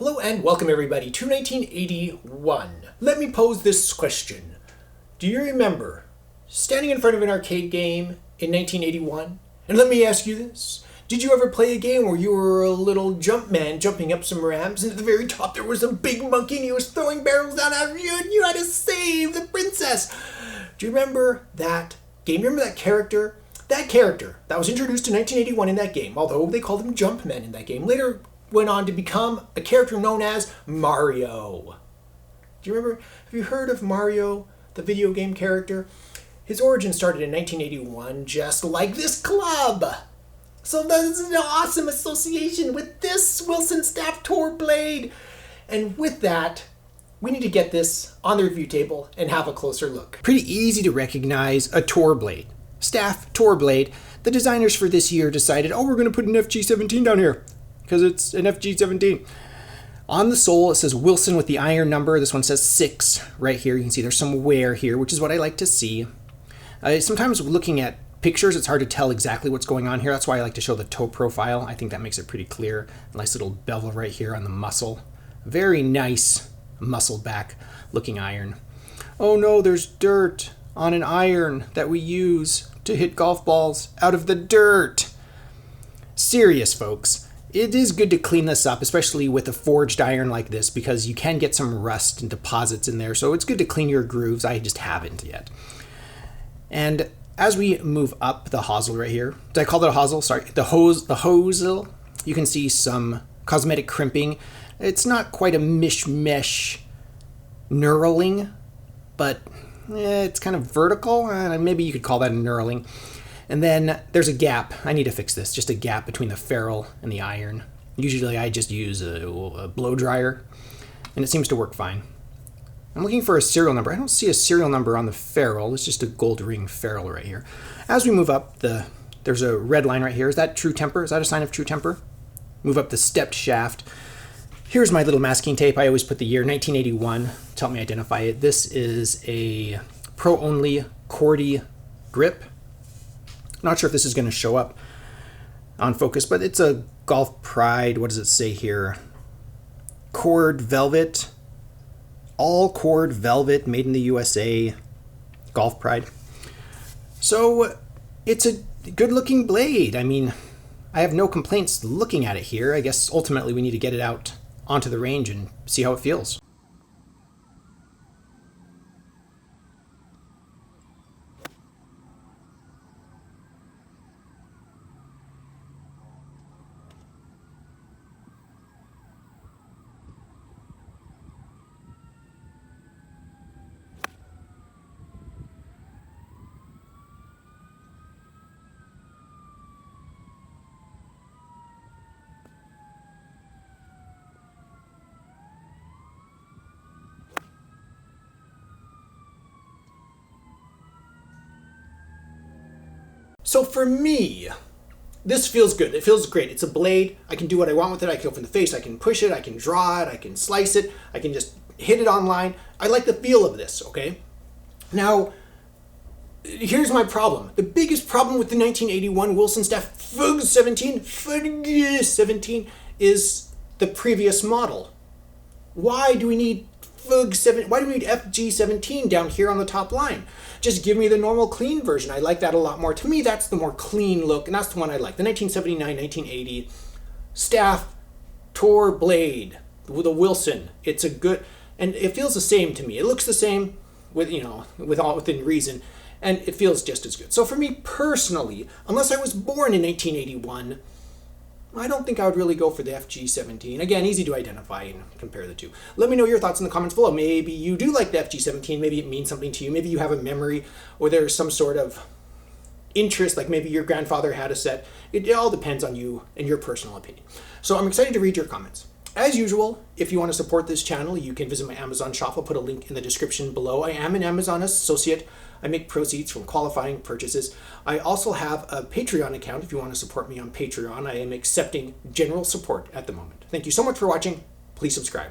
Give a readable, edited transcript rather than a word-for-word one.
Hello and welcome everybody to 1981. Let me pose this question. Do you remember standing in front of an arcade game in 1981? And let me ask you this. Did you ever play a game where you were a little jump man jumping up some ramps and at the very top there was a big monkey and he was throwing barrels down at you and you had to save the princess? Do you remember that game? Remember that character? That character that was introduced in 1981 in that game, although they called him Jumpman in that game, later went on to become a character known as Mario. Do you remember? Have you heard of Mario, the video game character? His origin started in 1981, just like this club. So that's an awesome association with this Wilson Staff Tor Blade. And with that, we need to get this on the review table and have a closer look. Pretty easy to recognize a Tor Blade. Staff Tor Blade. The designers for this year decided, we're going to put an FG-17 down here, because it's an FG-17. On the sole, it says Wilson with the iron number. This one says 6 right here. You can see there's some wear here, which is what I like to see. Sometimes looking at pictures, it's hard to tell exactly what's going on here. That's why I like to show the toe profile. I think that makes it pretty clear. A nice little bevel right here on the muscle. Very nice muscle back looking iron. Oh no, there's dirt on an iron that we use to hit golf balls out of the dirt. Serious, folks. It is good to clean this up, especially with a forged iron like this, because you can get some rust and deposits in there. So it's good to clean your grooves. I just haven't yet. And as we move up the hosel right here, did I call it a hosel? Sorry, the hosel, you can see some cosmetic crimping. It's not quite a mishmash knurling, but it's kind of vertical. Maybe you could call that a knurling. And then there's a gap. I need to fix this. Just a gap between the ferrule and the iron. Usually I just use a blow dryer, and it seems to work fine. I'm looking for a serial number. I don't see a serial number on the ferrule. It's just a gold ring ferrule right here. As we move up, there's a red line right here. Is that true temper? Is that a sign of true temper? Move up the stepped shaft. Here's my little masking tape. I always put the year 1981 to help me identify it. This is a pro-only Cordy grip. Not sure if this is going to show up on focus, but it's a Golf Pride. What does it say here? Cord velvet. All cord velvet, made in the USA. Golf Pride. So it's a good looking blade. I mean, I have no complaints looking at it here. I guess ultimately we need to get it out onto the range and see how it feels. So for me, this feels good. It feels great. It's a blade. I can do what I want with it. I can open the face. I can push it. I can draw it. I can slice it. I can just hit it online. I like the feel of this, okay? Now, here's my problem. The biggest problem with the 1981 Wilson Staff FG-17 is the previous model. Why do we need why do we need FG-17 down here on the top line? Just give me the normal clean version. I like that a lot more. To me, that's the more clean look, and that's the one I like. The 1979-1980 Staff Tor Blade with a Wilson. It's a good, and it feels the same to me. It looks the same within reason, and it feels just as good. So for me personally, unless I was born in 1981, I don't think I would really go for the FG-17. Again, easy to identify and compare the two. Let me know your thoughts in the comments below. Maybe you do like the FG-17. Maybe it means something to you. Maybe you have a memory or there's some sort of interest, like maybe your grandfather had a set. It all depends on you and your personal opinion. So I'm excited to read your comments. As usual, if you want to support this channel, you can visit my Amazon shop. I'll put a link in the description below. I am an Amazon associate. I make proceeds from qualifying purchases. I also have a Patreon account if you want to support me on Patreon. I am accepting general support at the moment. Thank you so much for watching. Please subscribe.